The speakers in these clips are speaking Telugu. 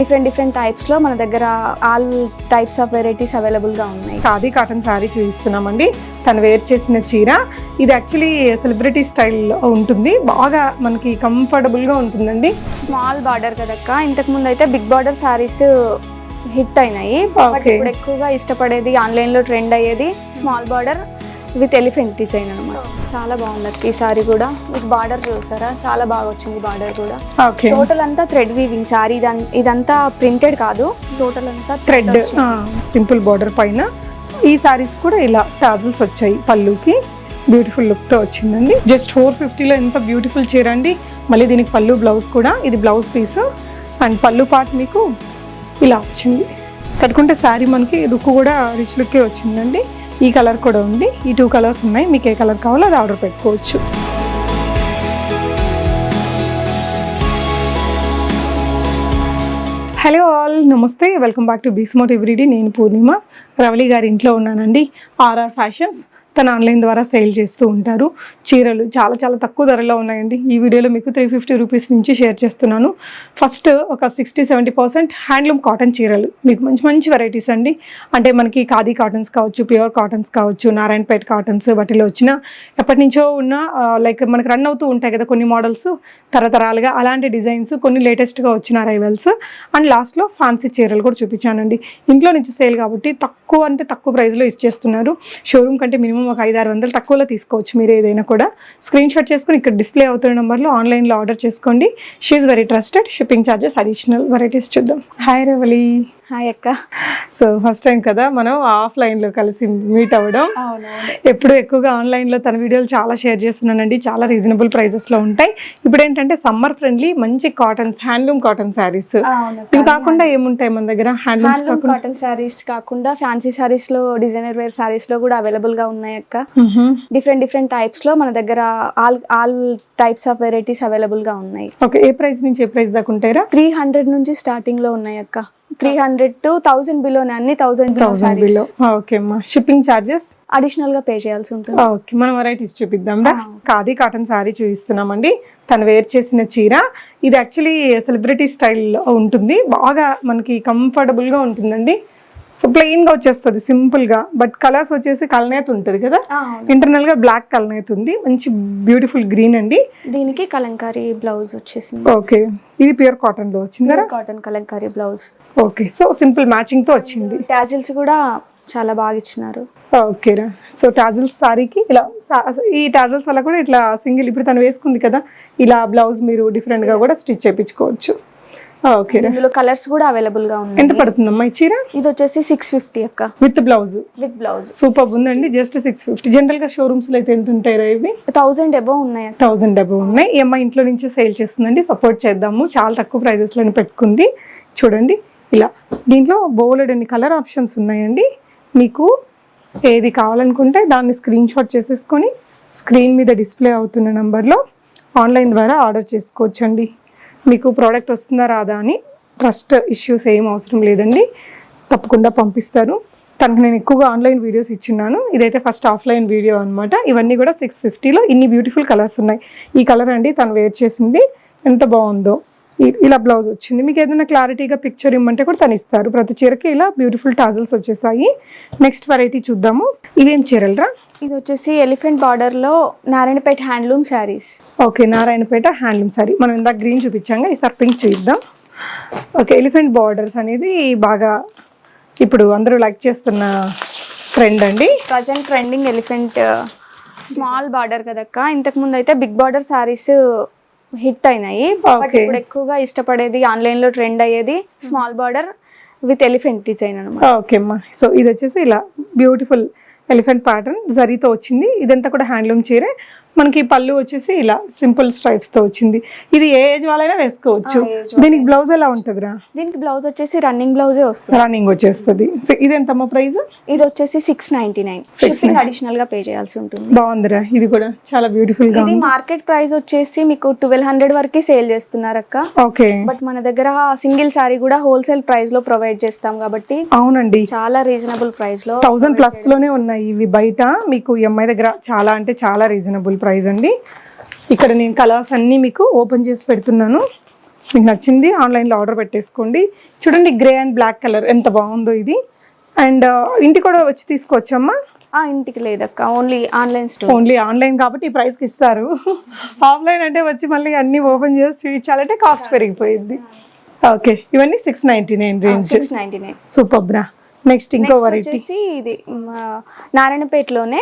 డిఫరెంట్ టైప్స్ లో మన దగ్గర all types of varieties available గా ఉన్నాయి. ఖాదీ కాటన్ శారీ చూపిస్తున్నామండి. తను వేర్ చేసిన చీర ఇది యాక్చువల్లీ సెలబ్రిటీ స్టైల్లో ఉంటుంది. బాగా మనకి కంఫర్టబుల్ గా ఉంటుందండి. స్మాల్ బార్డర్ కదక్క, ఇంతకు ముందు అయితే బిగ్ బార్డర్ శారీస్ హిట్ అయినాయి. ఇప్పుడు ఎక్కువగా ఇష్టపడేది ఆన్లైన్ లో ట్రెండ్ అయ్యేది small border with elephant design అనమాట. చాలా బాగుంది ఈ సారీ కూడా. మీకు బార్డర్ చూసారా, చాలా బాగా వచ్చింది బార్డర్ కూడా. టోటల్ అంతా థ్రెడ్ వీవింగ్ సారీ, ఇదంతా ప్రింటెడ్ కాదు, టోటల్ అంతా థ్రెడ్ సింపుల్ బార్డర్ పైన. ఈ సారీస్ కూడా ఇలా టాజిల్స్ వచ్చాయి. పళ్ళుకి బ్యూటిఫుల్ లుక్ తో వచ్చిందండి. జస్ట్ 450లో ఎంత బ్యూటిఫుల్ చీర అండి. మళ్ళీ దీనికి పళ్ళు బ్లౌజ్ కూడా, ఇది బ్లౌజ్ పీస్ అండ్ పళ్ళు పార్ట్ మీకు ఇలా వచ్చింది. కట్టుకుంటే శారీ మనకి లుక్ కూడా రిచ్ లుక్కే వచ్చిందండి. ఈ కలర్ కూడా ఉంది. ఈ 2 కలర్స్ ఉన్నాయి. మీకు ఏ కలర్ కావాలో అది ఆర్డర్ పెట్టుకోవచ్చు. హలో ఆల్, నమస్తే, వెల్కమ్ బ్యాక్ టు బీస్మోట్ ఎవ్రీడే. నేను పూర్ణిమ, రవలి గారి ఇంట్లో ఉన్నానండి. ఆర్ఆర్ ఫ్యాషన్స్ తను ఆన్లైన్ ద్వారా సేల్ చేస్తూ ఉంటారు. చీరలు చాలా చాలా తక్కువ ధరలో ఉన్నాయండి. ఈ వీడియోలో మీకు 350 రూపీస్ నుంచి షేర్ చేస్తున్నాను. ఫస్ట్ ఒక 60-70% హ్యాండ్లూమ్ కాటన్ చీరలు, మీకు మంచి మంచి వెరైటీస్ అండి. అంటే మనకి ఖాదీ కాటన్స్ కావచ్చు, ప్యూర్ కాటన్స్ కావచ్చు, నారాయణపేట కాటన్స్, వాటిలో వచ్చిన ఎప్పటి నుంచో ఉన్న లైక్ మనకి రన్ అవుతూ ఉంటాయి కదా కొన్ని మోడల్స్ తరతరాలుగా, అలాంటి డిజైన్స్ కొన్ని లేటెస్ట్గా వచ్చిన అరైవల్స్. అండ్ లాస్ట్లో ఫ్యాన్సీ చీరలు కూడా చూపించానండి. ఇంట్లో నుంచి సేల్ కాబట్టి తక్కువ అంటే తక్కువ ప్రైస్లో ఇచ్చేస్తున్నారు. షోరూమ్ కంటే మినిమం ఒక 500-600 తక్కువలో తీసుకోవచ్చు. మీరు ఏదైనా కూడా స్క్రీన్ షాట్ చేసుకుని ఇక్కడ డిస్ప్లే అవుతున్న నెంబర్లో ఆన్లైన్లో ఆర్డర్ చేసుకోండి. She is very trusted. Shipping charges additional. Varieties చూద్దాం. హాయ్ రవలి. హాయ్ అక్క. సో ఫస్ట్ టైం కదా మనం ఆఫ్లైన్లో కలిసి మీట్ అవ్వడం. ఎప్పుడు ఎక్కువగా ఆన్లైన్లో తన వీడియోలు చాలా షేర్ చేస్తున్నానండి. చాలా రీజనబుల్ ప్రైజెస్లో ఉంటాయి. ఇప్పుడు ఏంటంటే సమ్మర్ ఫ్రెండ్లీ మంచి కాటన్స్, హ్యాండ్లూమ్ కాటన్ శారీస్. ఇవి కాకుండా ఏముంటాయి మన దగ్గర? హ్యాండ్లూమ్ కాటన్ శారీస్ కాకుండా ఫ్యాన్సీ శారీస్ లో, డిజైనర్ వేర్ శారీస్ లో కూడా అవైలబుల్ గా ఉన్నాయి అక్క. డిఫరెంట్ టైప్స్ లో మన దగ్గర all types of varieties available గా ఉన్నాయి. ఓకే, ఏ ప్రైస్ నుంచి ఏ ప్రైస్ దాకా ఉంటారా? 300 నుంచి స్టార్టింగ్ లో ఉన్నాయి అక్క. 300 to 1000 బిలోనే, అన్ని 1000 బిలో. ఓకే అమ్మా. షిప్పింగ్ ఛార్జెస్ అడిషనల్ గా పే చేయాల్సి ఉంటుంది. ఓకే, మనం వెరైటీస్ చూపిద్దాం రా. ఖాదీ కాటన్ శారీ చూపిస్తున్నామండి. తను వేర్ చేసిన చీర ఇది యాక్చువల్లీ సెలబ్రిటీ స్టైల్లో ఉంటుంది. బాగా మనకి కంఫర్టబుల్ గా ఉంటుందండి. సో ప్లెయిన్ గా వచ్చేస్తుంది సింపుల్ గా. బట్ కలర్స్ వచ్చేసి కలనేత్ ఉంటుంది కదా, ఇంటర్నల్ గా బ్లాక్ కలనేత్ ఉంది. మంచి బ్యూటిఫుల్ గ్రీన్ అండి. దీనికి కలంకారీ బ్లౌజ్ వచ్చేసింది. ఓకే, ఇది ప్యూర్ కాటన్ లో వచ్చిందా? Cotton Kalamkari blouse. Okay, so simple matching తో వచ్చింది. టాజిల్స్ కూడా చాలా బాగా ఇచ్చినారు. ఓకేరా. సో టాజిల్స్ సారీకి ఇలా, ఈ టాజిల్స్ వల్ల కూడా ఇట్లా సింగిల్, ఇప్పుడు తను వేసుకుంది కదా, ఇలా బ్లౌజ్ మీరు డిఫరెంట్ గా కూడా స్టిచ్ చేయించుకోవచ్చు. ఓకే, ఇందులో కలర్స్ కూడా అవైలబుల్ గా ఉన్నాయి. ఎంత పడుతుందమ్మా ఈ చీర? ఇది వచ్చేసి 650 అక్క, విత్ బ్లౌజ్. సూపర్ ఉందండి. జస్ట్ 650. జనరల్ గా షోరూమ్స్ లో అయితే ఎంత ఉంటాయి ఇవి? 1000 అబౌవ్ ఉన్నాయి. 1000 అబౌవ్ ఉన్నాయి. ఈ అమ్మాయి ఇంట్లో నుంచే సేల్ చేస్తుందండి. సపోర్ట్ చేద్దాము. చాలా తక్కువ ప్రైజెస్ లోనే పెట్టుకుంది. చూడండి ఇలా, దీంట్లో బోలెడ్ అన్ని కలర్ ఆప్షన్స్ ఉన్నాయండి. మీకు ఏది కావాలనుకుంటే దాన్ని స్క్రీన్ షాట్ చేసేసుకొని స్క్రీన్ మీద డిస్ప్లే అవుతున్న నెంబర్లో ఆన్లైన్ ద్వారా ఆర్డర్ చేసుకోవచ్చండి. మీకు ప్రోడక్ట్ వస్తుందా రాదా అని ట్రస్ట్ ఇష్యూస్ ఏం అవసరం లేదండి, తప్పకుండా పంపిస్తారు. తనకు నేను ఎక్కువగా ఆన్లైన్ వీడియోస్ ఇచ్చిన్నాను. ఇదైతే ఫస్ట్ ఆఫ్లైన్ వీడియో అనమాట. ఇవన్నీ కూడా 650లో ఇన్ని బ్యూటిఫుల్ కలర్స్ ఉన్నాయి. ఈ కలర్ అండి తను వేర్ చేసింది, ఎంత బాగుందో. ఇలా బ్లౌజ్ వచ్చింది. మీకు ఏదైనా క్లారిటీగా పిక్చర్ ఇమ్మంటే కూడా తను ఇస్తారు. ప్రతి చీరకి ఇలా బ్యూటిఫుల్ టాజల్స్ వచ్చేసాయి. నెక్స్ట్ వెరైటీ చూద్దాము. ఇవేం చీరలరా? ఇది వచ్చేసి ఎలిఫెంట్ బార్డర్ లో Narayanpet handloom saris. Okay, Narayanpet handloom sari. మనం ఇందాక గ్రీన్ చూపించాం, ఈసారి పింక్ చూద్దాం. ఓకే, ఎలిఫెంట్ బార్డర్స్ అనేది బాగా ఇప్పుడు అందరూ లైక్ చేస్తున్న ట్రెండ్ అండి. Present trending elephant small border కదక్క. ఇంతకు ముందు అయితే బిగ్ బార్డర్ శారీస్ హిట్ అయినాయి. ఇప్పుడు ఎక్కువగా ఇష్టపడేది ఆన్లైన్ లో ట్రెండ్ అయ్యేది small border with elephant design అనమాట. ఓకే అమ్మా. సో ఇది వచ్చేసి ఇలా బ్యూటిఫుల్ ఎలిఫెంట్ ప్యాటర్న్ జరీతో వచ్చింది. ఇదంతా కూడా హ్యాండ్లూమ్ చీరే. మనకి పళ్ళు వచ్చేసి ఇలా సింపుల్ స్ట్రైప్స్ తో వచ్చింది. ఇది ఏ ఏజ్ వాళ్ళైనా వేసుకోవచ్చు. దీనికి బ్లౌజ్ ఎలా ఉంటుందిరా? దీనికి బ్లౌజ్ వచ్చేసి రన్నింగ్ బ్లౌజే వస్తుంది. రన్నింగ్ వచ్చేస్తుంది. సో ఇది ఎంతమ్మా ప్రైస్? ఇది వచ్చేసి 699. షిప్పింగ్ అడిషనల్ గా పే చేయాల్సి ఉంటుంది. బాగుందిరా, ఇది కూడా చాలా బ్యూటిఫుల్ గా. ఇది మార్కెట్ ప్రైస్ వచ్చేసి మీకు 1200 వరకు సేల్ చేస్తున్నారు అక్క. ఓకే, బట్ మన దగ్గర సింగిల్ సారీ కూడా హోల్సేల్ ప్రైస్ లో ప్రొవైడ్ చేస్తాం కాబట్టి అవునండి చాలా రీజనబుల్ ప్రైస్ లో 1000+ లోనే ఉన్నాయి ఇవి. బయట మీకు ఎంఐ దగ్గర చాలా అంటే చాలా రీజనబుల్ ప్రైస్ అండి. ఇక్కడ నేను కలర్స్ అన్నీ మీకు ఓపెన్ చేసి పెడుతున్నాను. మీకు నచ్చింది ఆన్లైన్లో ఆర్డర్ పెట్టేసుకోండి. చూడండి గ్రే అండ్ బ్లాక్ కలర్ ఎంత బాగుందో ఇది. అండ్ ఇంటికి కూడా వచ్చి తీసుకోవచ్చమ్మా? ఇంటికి లేదక్క, only online store. Only online కాబట్టి ఈ ప్రైస్కి ఇస్తారు. ఆఫ్లైన్ అంటే వచ్చి మళ్ళీ అన్నీ ఓపెన్ చేసి చూపించాలంటే కాస్ట్ పెరిగిపోయింది. ఓకే, ఇవన్నీ 699 రేంజ్. 699. సూపర్ బ్రా. నెక్స్ట్ ఇంకో వెరైటీ వచ్చేసి ఇది నారాయణపేటలోనే.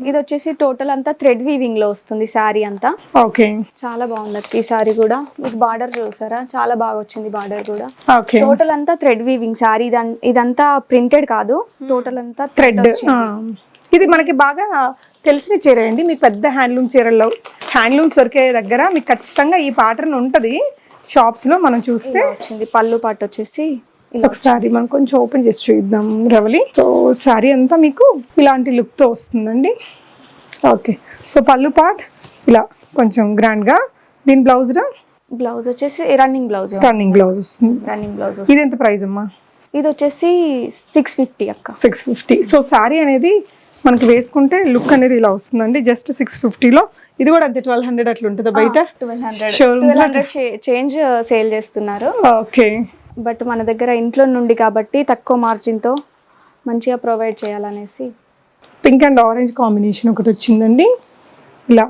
ఇది వచ్చేసి టోటల్ అంతా థ్రెడ్ వీవింగ్ లో వస్తుంది శారీ అంతా. ఓకే, చాలా బాగుంది అక్క ఈ శారీ కూడా. మీకు బార్డర్ చూసారా, చాలా బాగా వచ్చింది బార్డర్ కూడా. ఓకే, టోటల్ అంతా థ్రెడ్ వీవింగ్ శారీ. ఇదంతా ప్రింటెడ్ కాదు, టోటల్ అంతా థ్రెడ్. ఇది మనకి బాగా తెలిసిన చీర అండి. మీకు పెద్ద హ్యాండ్లూమ్ చీరల్లో హ్యాండ్లూమ్స్ దొరికే దగ్గర మీకు ఖచ్చితంగా ఈ ప్యాటర్న్ ఉంటుంది. షాప్స్ లో మనం చూస్తే వచ్చింది. పళ్ళు పాటు వచ్చేసి ఒకసారి మనం కొంచెం ఓపెన్ చేసి చూద్దాం రవలి. సో శారీ అంతా మీకు ఇలాంటి లుక్ తో వస్తుందండి. ఓకే, సో పళ్ళు పార్ట్ ఇలా కొంచెం గ్రాండ్ గా. దీని బ్లౌజ్ వచ్చేసి రన్నింగ్ బ్లౌజ్ వస్తుంది. Running blouse. ఇది ఎంత ప్రైస్ అమ్మా? ఇది వచ్చేసి 650 అక్క. 650. సో శారీ అనేది మనకి వేసుకుంటే లుక్ అనేది ఇలా వస్తుందండి. జస్ట్ 650లో. ఇది కూడా అంతే 1200 అట్లా ఉంటుంది బయట. 1200 చేంజ్ సేల్ చేస్తున్నారు. ఓకే, బట్ మన దగ్గర ఇంట్లో నుండి కాబట్టి తక్కువ మార్జిన్తో మంచిగా ప్రొవైడ్ చేయాలనేసి. పింక్ అండ్ ఆరెంజ్ కాంబినేషన్ ఒకటి వచ్చిందండి. ఇలా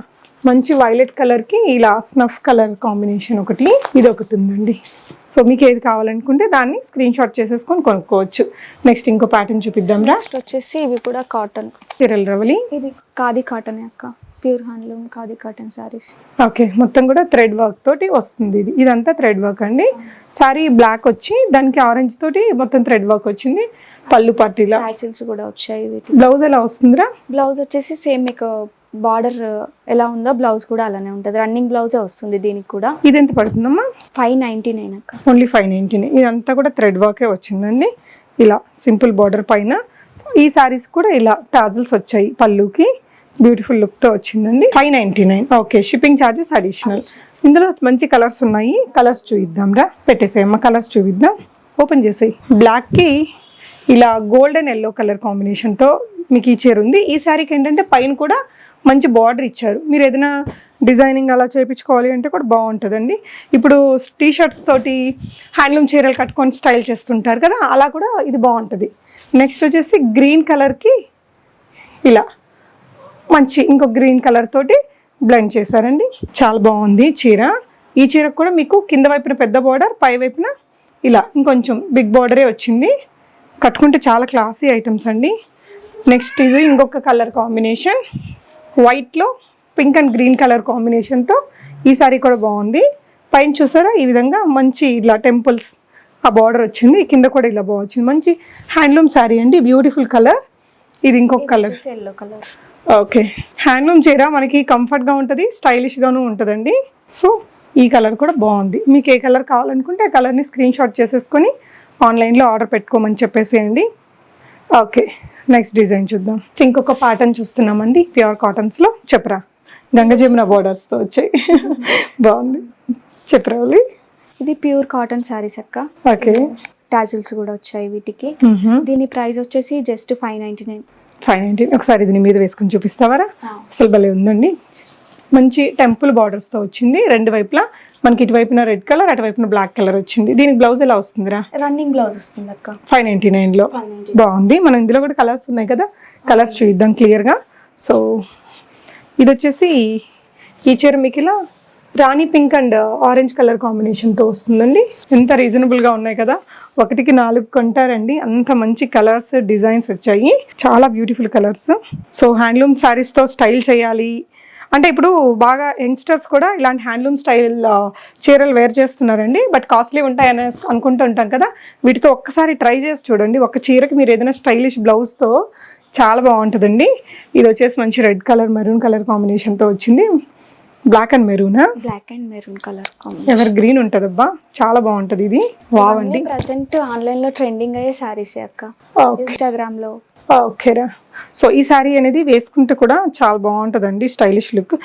మంచి వైలెట్ కలర్కి ఇలా స్నఫ్ కలర్ కాంబినేషన్ ఒకటి, ఇది ఒకటి ఉందండి. సో మీకు ఏది కావాలనుకుంటే దాన్ని స్క్రీన్ షాట్ చేసేసుకొని కొనుక్కోవచ్చు. నెక్స్ట్ ఇంకో ప్యాటర్న్ చూపిద్దాం రా. నెక్స్ట్ వచ్చేసి ఇవి కూడా కాటన్ చీరలు రవలి. ఇది ఖాదీ కాటన్ అక్క, pure handloom khadi cotton saris. Okay, మొత్తం కూడా థ్రెడ్ వర్క్ తోటి వస్తుంది. ఇదంతా థ్రెడ్ వర్క్ అండి. శారీ బ్లాక్ వచ్చి దానికి ఆరెంజ్ తోటి మొత్తం థ్రెడ్ వర్క్ వచ్చింది. పళ్ళు పట్టీలా ప్యాసిల్స్ కూడా వచ్చాయి. బ్లౌజ్ ఎలా వస్తుందిరా? బ్లౌజ్ వచ్చేసి సేమ్ మీకు బార్డర్ ఎలా ఉందో బ్లౌజ్ కూడా అలానే ఉంటుంది. రన్నింగ్ బ్లౌజే వస్తుంది దీనికి కూడా. ఇది ఎంత పడుతుందమ్మా? 599 అక్క. ఓన్లీ 599. ఇదంతా కూడా థ్రెడ్ వర్కే వచ్చిందండి. ఇలా సింపుల్ బార్డర్ పైన. ఈ శారీస్ కూడా ఇలా టాజిల్స్ వచ్చాయి పళ్ళుకి. బ్యూటిఫుల్ లుక్ తో వచ్చిందండి. 599. Okay, shipping charges additional. ఇందులో మంచి కలర్స్ ఉన్నాయి. కలర్స్ చూపిద్దాం రా. పెట్టేసేయమ్మా, కలర్స్ చూపిద్దాం. ఓపెన్ చేసేయి. బ్లాక్ కి ఇలా గోల్డెన్ ఎల్లో కలర్ కాంబినేషన్తో మీకు ఈ చీర ఉంది. ఈ శారీకి ఏంటంటే పైన కూడా మంచి బార్డర్ ఇచ్చారు. మీరు ఏదైనా డిజైనింగ్ అలా చేయించుకోవాలి అంటే కూడా బాగుంటుందండి. ఇప్పుడు టీషర్ట్స్ తోటి హ్యాండ్లూమ్ చీరలు కట్టుకొని స్టైల్ చేస్తుంటారు కదా, అలా కూడా ఇది బాగుంటుంది. నెక్స్ట్ వచ్చేసి గ్రీన్ కలర్కి ఇలా మంచి ఇంకో గ్రీన్ కలర్ తోటి బ్లెండ్ చేశారండి. చాలా బాగుంది చీర. ఈ చీరకు కూడా మీకు కింద వైపున పెద్ద బార్డర్, పై వైపున ఇలా ఇంకొంచెం బిగ్ బార్డరే వచ్చింది. కట్టుకుంటే చాలా క్లాసీ ఐటమ్స్ అండి. నెక్స్ట్ ఇది ఇంకొక కలర్ కాంబినేషన్, వైట్లో పింక్ అండ్ గ్రీన్ కలర్ కాంబినేషన్తో ఈ సారీ కూడా బాగుంది. పైన చూసారా ఈ విధంగా మంచి ఇలా టెంపుల్స్ ఆ బార్డర్ వచ్చింది. కింద కూడా ఇలా బాగా వచ్చింది. మంచి హ్యాండ్లూమ్ శారీ అండి, బ్యూటిఫుల్ కలర్. ఇది ఇంకొక colour, yellow colour. Okay, handloom చీర మనకి కంఫర్ట్గా ఉంటుంది, స్టైలిష్గాను ఉంటుందండి. సో ఈ కలర్ కూడా బాగుంది. మీకు ఏ కలర్ కావాలనుకుంటే ఆ కలర్ని స్క్రీన్ షాట్ చేసేసుకొని ఆన్లైన్లో ఆర్డర్ పెట్టుకోమని చెప్పేసేయండి. ఓకే, నెక్స్ట్ డిజైన్ చూద్దాం. ఇంకొక ప్యాటర్న్ చూస్తున్నామండి ప్యూర్ కాటన్స్లో. చెప్పరా, గంగ జమున బోర్డర్స్తో వచ్చాయి. బాగుంది, చెప్పరా. ఇది ప్యూర్ కాటన్ శారీస్ అక్క. ఓకే, టాజిల్స్ కూడా వచ్చాయి వీటికి. దీని ప్రైస్ వచ్చేసి జస్ట్ 599. 599. ఒకసారి ఇది మీద వేసుకొని చూపిస్తావారా? అసలు భలే ఉందండి. మంచి టెంపుల్ బార్డర్స్తో వచ్చింది. రెండు వైపులా మనకి ఇటువైపున రెడ్ కలర్, అటువైపున బ్లాక్ కలర్ వచ్చింది. దీనికి బ్లౌజ్ ఎలా వస్తుందిరా? రన్నింగ్ బ్లౌజ్ వస్తుంది అక్క. 599లో బాగుంది. మనం ఇందులో కూడా కలర్స్ ఉన్నాయి కదా, కలర్స్ చూద్దాం క్లియర్గా. సో ఇది వచ్చేసి ఈ చీర మీకు ఇలా రాణి పింక్ అండ్ ఆరెంజ్ కలర్ కాంబినేషన్తో వస్తుందండి. ఎంత రీజనబుల్గా ఉన్నాయి కదా, 1కి 4 కొంటారండి. అంత మంచి కలర్స్, డిజైన్స్ వచ్చాయి. చాలా బ్యూటిఫుల్ కలర్స్. సో హ్యాండ్లూమ్ శారీస్తో స్టైల్ చేయాలి అంటే ఇప్పుడు బాగా యంగ్స్టర్స్ కూడా ఇలాంటి హ్యాండ్లూమ్ స్టైల్ చీరలు వేర్ చేస్తున్నారండి. బట్ కాస్ట్లీ ఉంటాయని అనుకుంటూ ఉంటాం కదా, వీటితో ఒక్కసారి ట్రై చేసి చూడండి. ఒక చీరకి మీరు ఏదైనా స్టైలిష్ బ్లౌజ్తో చాలా బాగుంటుందండి. ఇది వచ్చేసి మంచి రెడ్ కలర్, మెరూన్ కలర్ కాంబినేషన్తో వచ్చింది. బ్లాక్ అండ్ మెరూనా? Black and maroon colour evergreen ఉంటుందబ్బా, చాలా బాగుంటుంది ఇది. వావ్ అండి. ప్రజెంట్ ఆన్లైన్లో ట్రెండింగ్ అయ్యే శారీస్ అక్క, ఇన్స్టాగ్రామ్లో. ఓకేరా. సో ఈ శారీ అనేది వేసుకుంటే కూడా చాలా బాగుంటుందండి, స్టైలిష్ లుక్.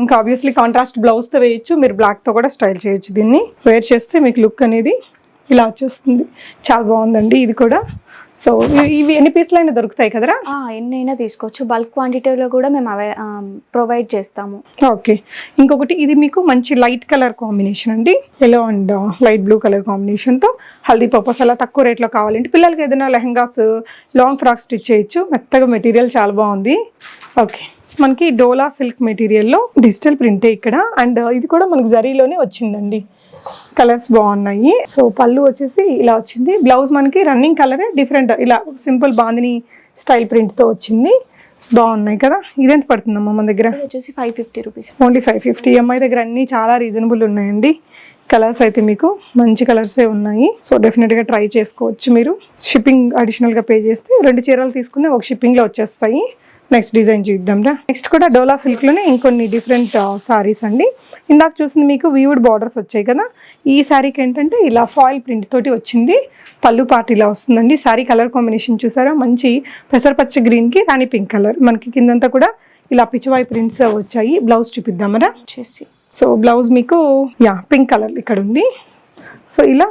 ఇంకా ఆబ్వియస్లీ కాంట్రాస్ట్ బ్లౌజ్తో వేయచ్చు, మీరు బ్లాక్తో కూడా స్టైల్ చేయొచ్చు. దీన్ని వేర్ చేస్తే మీకు లుక్ అనేది ఇలా వచ్చేస్తుంది. చాలా బాగుందండి ఇది కూడా. సో ఇవి ఎన్ని పీసులు అయినా దొరుకుతాయి కదరా? ఎన్నైనా తీసుకోవచ్చు. బల్క్ క్వాంటిటీలో కూడా మేము ప్రొవైడ్ చేస్తాము. ఓకే. ఇంకొకటి ఇది మీకు మంచి లైట్ కలర్ కాంబినేషన్ అండి, yellow and light blue colour కాంబినేషన్తో హల్దీ పర్పస్ అలా తక్కువ రేట్లో కావాలంటే పిల్లలకి ఏదైనా లెహంగాస్ లాంగ్ ఫ్రాక్ స్టిచ్ చేయొచ్చు. మెత్తగా మెటీరియల్ చాలా బాగుంది. ఓకే, మనకి డోలా సిల్క్ మెటీరియల్లో డిజిటల్ ప్రింటే ఇక్కడ, అండ్ ఇది కూడా మనకి జరీలోనే వచ్చిందండి. కలర్స్ బాగున్నాయి. సో పళ్ళు వచ్చేసి ఇలా వచ్చింది. బ్లౌజ్ మనకి రన్నింగ్ కలరే డిఫరెంట్, ఇలా సింపుల్ బాందిని స్టైల్ ప్రింట్తో వచ్చింది. బాగున్నాయి కదా. ఇదెంత పడుతుందమ్మా మన దగ్గర? వచ్చేసి 550 రూపీస్. ఓన్లీ 550. ఎంఐ దగ్గర అన్నీ చాలా రీజనబుల్ ఉన్నాయండి. కలర్స్ అయితే మీకు మంచి కలర్సే ఉన్నాయి. సో డెఫినెట్గా ట్రై చేసుకోవచ్చు మీరు. షిప్పింగ్ అడిషనల్గా పే చేస్తే 2 చీరలు తీసుకుని ఒక షిప్పింగ్లో వచ్చేస్తాయి. Next design చూద్దాంరా. నెక్స్ట్ కూడా డోలా సిల్క్లోనే ఇంకొన్ని డిఫరెంట్ సారీస్ అండి. ఇందాక చూసింది మీకు వీవుడ్ బార్డర్స్ వచ్చాయి కదా, ఈ శారీకి ఏంటంటే ఇలా ఫాయిల్ ప్రింట్ తోటి వచ్చింది. పళ్ళు పార్ట్ ఇలా వస్తుందండి. శారీ కలర్ కాంబినేషన్ చూసారా, మంచి పెసరపచ్చ గ్రీన్కి రాణి పింక్ కలర్. మనకి కిందంతా కూడా ఇలా పిచ్చివాయి ప్రింట్స్ వచ్చాయి. బ్లౌజ్ చూపిద్దామరా వచ్చేసి. సో బ్లౌజ్ మీకు పింక్ కలర్ ఇక్కడ ఉంది. సో ఇలా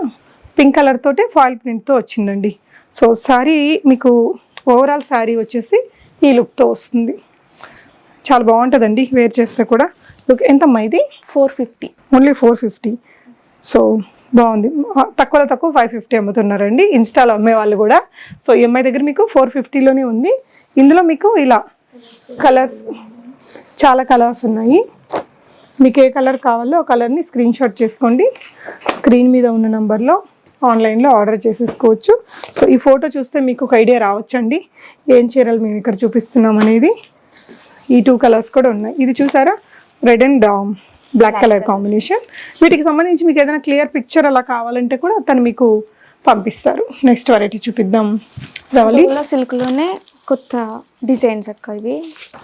పింక్ కలర్ తోటి ఫాయిల్ ప్రింట్తో వచ్చిందండి. సో శారీ మీకు ఓవరాల్ శారీ వచ్చేసి ఈ లుక్తో వస్తుంది. చాలా బాగుంటుందండి వేర్ చేస్తే కూడా. లుక్ ఎంతమ్మా ఇది? 450. ఓన్లీ 450. సో బాగుంది. తక్కువలో తక్కువ 550 అమ్ముతున్నారండి ఇన్స్టాలో అమ్మే వాళ్ళు కూడా. సో ఎంఐ దగ్గర మీకు 450లోనే ఉంది. ఇందులో మీకు ఇలా కలర్స్, చాలా కలర్స్ ఉన్నాయి. మీకు ఏ కలర్ కావాలో ఆ కలర్ని స్క్రీన్ షాట్ చేసుకోండి. స్క్రీన్ మీద ఉన్న నెంబర్లో ఆన్లైన్లో ఆర్డర్ చేసేసుకోవచ్చు. సో ఈ ఫోటో చూస్తే మీకు ఒక ఐడియా రావచ్చండి ఏం చీరలు మేము ఇక్కడ చూపిస్తున్నాం అనేది. ఈ 2 కలర్స్ కూడా ఉన్నాయి. ఇది చూసారా, red and black colour combination. వీటికి సంబంధించి మీకు ఏదైనా క్లియర్ పిక్చర్ అలా కావాలంటే కూడా తను మీకు పంపిస్తారు. నెక్స్ట్ వెరైటీ చూపిద్దాం. రవలి సిల్క్లోనే కొత్త డిజైన్స్ అక్క, ఇవి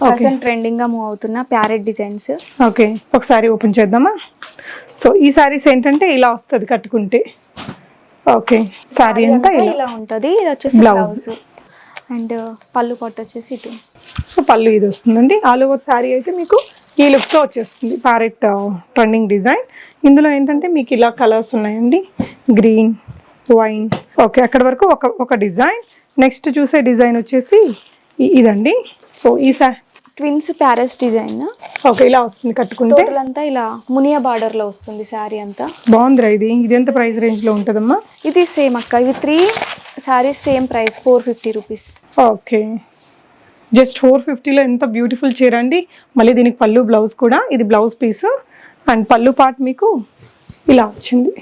ప్రజెంట్ ట్రెండింగ్ గా మూవ్ అవుతున్న ప్యారెట్ డిజైన్స్. ఓకే, ఒకసారి ఓపెన్ చేద్దామా. సో ఈ సారీస్ ఏంటంటే ఇలా వస్తుంది కట్టుకుంటే. ఓకే, సారీ అంతా ఇలా ఉంటుంది. ఇది వచ్చేసి బ్లౌజ్ అండ్ పళ్ళు పొట్టు వచ్చేసి ఇటు. సో పళ్ళు ఇది వస్తుందండి. ఆల్ ఓవర్ శారీ అయితే మీకు ఈ లుక్తో వచ్చేస్తుంది. Parrot trending design. ఇందులో ఏంటంటే మీకు ఇలా కలర్స్ ఉన్నాయండి, గ్రీన్, వైన్. ఓకే, అక్కడ వరకు ఒక డిజైన్. నెక్స్ట్ చూసే డిజైన్ వచ్చేసి ఇదండి. సో ఈ ట్విన్స్ ప్యారెస్ డిజైన్. ఓకే, ఇలా వస్తుంది కట్టుకుంటే. టోటల్ అంతా ఇలా మునియా బార్డర్ లో వస్తుంది శారీ అంతా. బాగుందిరా ఇది. ఇది ఎంత ప్రైస్ రేంజ్ లో ఉంటుందమ్మా? ఇది సేమ్ అక్క, ఇవి 3 saris same price 450 rupees. Okay, just 450లో ఎంత బ్యూటిఫుల్ చీర అండి. మళ్ళీ దీనికి పళ్ళు బ్లౌజ్ కూడా. ఇది బ్లౌజ్ పీస్ అండ్ పళ్ళు పార్ట్ మీకు ఇలా వచ్చింది.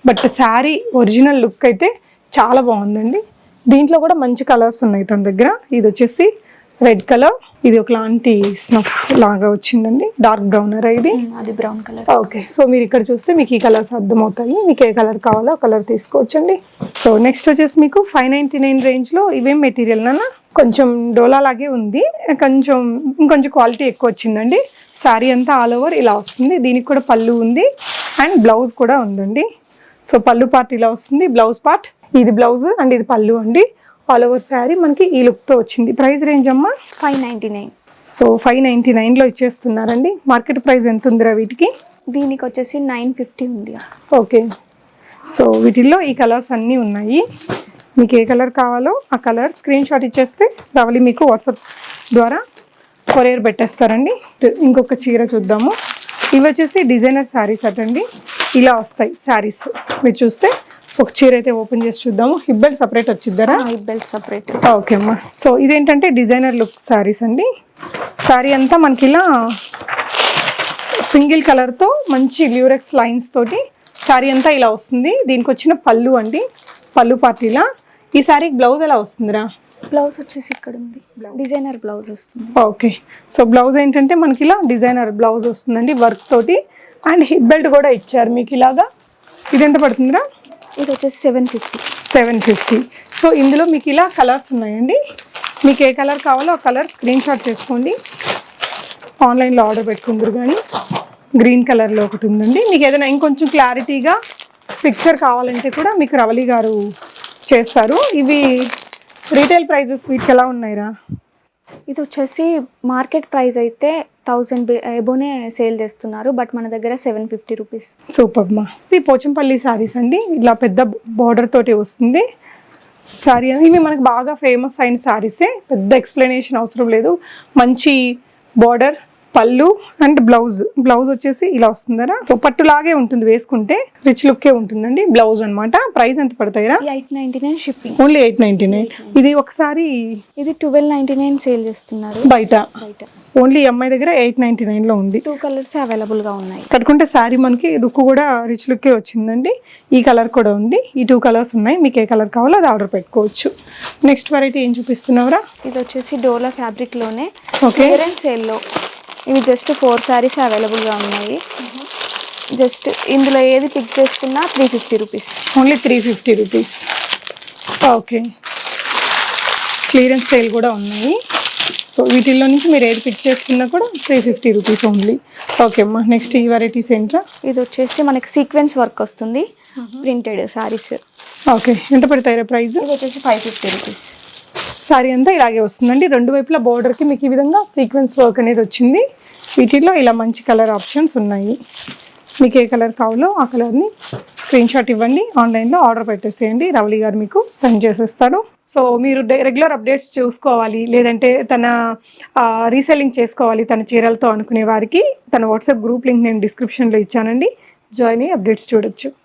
బట్ శారీ ఒరిజినల్ లుక్ అయితే చాలా బాగుందండి. దీంట్లో కూడా మంచి కలర్స్ ఉన్నాయి తన దగ్గర. ఇది వచ్చేసి రెడ్ కలర్, ఇది ఒకలాంటి స్నఫ్ లాగా వచ్చిందండి. డార్క్ బ్రౌన్ ఇది, అది బ్రౌన్ కలర్. ఓకే, సో మీరు ఇక్కడ చూస్తే మీకు ఈ కలర్స్ అర్థమవుతాయి. మీకు ఏ కలర్ కావాలో ఆ కలర్ తీసుకోవచ్చండి. సో నెక్స్ట్ వచ్చేసి మీకు 599 రేంజ్లో ఇవేం మెటీరియల్ నాన్న కొంచెం డోలా లాగే ఉంది, ఇంకొంచెం క్వాలిటీ ఎక్కువ వచ్చిందండి. శారీ అంతా ఆల్ ఓవర్ ఇలా వస్తుంది. దీనికి కూడా పళ్ళు ఉంది అండ్ బ్లౌజ్ కూడా ఉందండి. సో పళ్ళు పార్ట్ ఇలా వస్తుంది, బ్లౌజ్ పార్ట్ ఇది బ్లౌజ్ అండ్ ఇది పళ్ళు అండి. ఆల్ ఓవర్ శారీ మనకి ఈ లుక్తో వచ్చింది. ప్రైస్ రేంజ్ అమ్మా 599. సో 599లో ఇచ్చేస్తున్నారండి. మార్కెట్ ప్రైస్ ఎంత ఉందిరా వీటికి? దీనికి వచ్చేసి 950 ఉంది. ఓకే, సో వీటిల్లో ఈ కలర్స్ అన్నీ ఉన్నాయి. మీకు ఏ కలర్ కావాలో ఆ కలర్ స్క్రీన్ షాట్ ఇచ్చేస్తే రవలి మీకు వాట్సాప్ ద్వారా కొరియర్ పెట్టేస్తారండి. ఇంకొక చీర చూద్దాము. ఇవి వచ్చేసి డిజైనర్ శారీస్ అటండి. ఇలా వస్తాయి శారీస్. మీరు చూస్తే ఒక చీర అయితే ఓపెన్ చేసి చూద్దాము. హిప్ బెల్ట్ సపరేట్ వచ్చిద్దారా? Hip belt separate. ఓకే అమ్మా. సో ఇదేంటంటే డిజైనర్ లుక్ శారీస్ అండి. శారీ అంతా మనకి ఇలా సింగిల్ కలర్తో మంచి ల్యూరెక్స్ లైన్స్ తోటి శారీ అంతా ఇలా వస్తుంది. దీనికి వచ్చిన పళ్ళు అండి, పళ్ళు పార్టీలా. ఈ శారీకి బ్లౌజ్ ఎలా వస్తుందిరా? బ్లౌజ్ వచ్చేసి ఇక్కడ ఉంది, డిజైనర్ బ్లౌజ్ వస్తుంది. ఓకే, సో బ్లౌజ్ ఏంటంటే మనకి ఇలా డిజైనర్ బ్లౌజ్ వస్తుందండి వర్క్ తోటి. అండ్ హిప్ బెల్ట్ కూడా ఇచ్చారు మీకు ఇలాగా. ఇది ఎంత పడుతుందిరా? ఇది వచ్చేసి 750. సో ఇందులో మీకు ఇలా కలర్స్ ఉన్నాయండి. మీకు ఏ కలర్ కావాలో ఆ కలర్ స్క్రీన్ షాట్ చేసుకోండి. ఆన్లైన్లో ఆర్డర్ పెట్టుకుందరు. కానీ గ్రీన్ కలర్లో ఒకటి ఉందండి. మీకు ఏదైనా ఇంకొంచెం క్లారిటీగా పిక్చర్ కావాలంటే కూడా మీకు రవలి గారు చేస్తారు. ఇవి రీటైల్ ప్రైజెస్ వీటికి ఎలా ఉన్నాయిరా? ఇది వచ్చేసి మార్కెట్ ప్రైస్ అయితే 1000 ఎబోనే సేల్ చేస్తున్నారు, బట్ మన దగ్గర 750 రూపీస్. సూపర్ మా. ఇది పోచంపల్లి శారీస్ అండి, ఇలా పెద్ద బార్డర్ తోటి వస్తుంది శారీ. ఇవి మనకు బాగా ఫేమస్ అయిన శారీసే, పెద్ద ఎక్స్ప్లెనేషన్ అవసరం లేదు. మంచి బార్డర్, పళ్ళు అండ్ బ్లౌజ్ వచ్చేసి ఇలా వస్తుందరా. సో పట్టులాగే ఉంటుంది, వేసుకుంటే రిచ్ లుక్కే ఉంటుందండి. బ్లౌజ్ అన్నమాట. ప్రైస్ ఎంత పడతాయిరా? 899 షిప్పింగ్. ఓన్లీ 899. ఇది ఒకసారి ఇది 1299 సేల్ చేస్తున్నారు బయట. ఓన్లీ అమ్మాయి దగ్గర 899 లో ఉంది. 2 కలర్స్ అవైలబుల్ గా ఉన్నాయి. కట్టుకుంటే శారీ మనకి లుక్ కూడా రిచ్ లుక్కే వచ్చిందండి. ఈ కలర్ కూడా ఉంది, ఈ 2 కలర్స్ ఉన్నాయి. మీకు ఏ కలర్ కావాలో అది ఆర్డర్ పెట్టుకోవచ్చు. నెక్స్ట్ వెరైటీ ఏం చూపిస్తున్నావురా? ఇది వచ్చేసి డోలా ఫ్యాబ్రిక్ లోనే ఓకే, సేల్ లో. ఇవి జస్ట్ 4 సారీస్ అవైలబుల్ గా ఉన్నాయి. జస్ట్ ఇందులో ఏది పిక్ చేసుకున్నా 350 rupees. Only 350 rupees. Okay, clearance sale కూడా ఉన్నాయి. సో వీటిల్లో నుంచి మీరు ఏది పిక్ చేసుకున్నా కూడా 350 రూపీస్ ఓన్లీ. ఓకే అమ్మా, నెక్స్ట్ ఈ వెరైటీస్ ఏంట్రా? ఇది వచ్చేసి మనకి సీక్వెన్స్ వర్క్ వస్తుంది, ప్రింటెడ్ సారీస్. ఓకే, ఎంత పడతాయి ప్రైస్? ఇది వచ్చేసి 550 రూపీస్. సారీ అంతా ఇలాగే వస్తుందండి. 2 వైపులా బోర్డర్కి మీకు ఈ విధంగా సీక్వెన్స్ వర్క్ అనేది వచ్చింది. వీటిల్లో ఇలా మంచి కలర్ ఆప్షన్స్ ఉన్నాయి. మీకు ఏ కలర్ కావాలో ఆ కలర్ని స్క్రీన్ షాట్ ఇవ్వండి, ఆన్లైన్లో ఆర్డర్ పెట్టేసేయండి, రవళి గారు మీకు సెండ్ చేసేస్తారు. సో మీరు రెగ్యులర్ అప్డేట్స్ చూసుకోవాలి, లేదంటే తన రీసెల్లింగ్ చేసుకోవాలి తన చీరలతో అనుకునే వారికి తన వాట్సాప్ గ్రూప్ లింక్ నేను డిస్క్రిప్షన్లో ఇచ్చానండి. జాయిన్ అయ్యి అప్డేట్స్ చూడొచ్చు.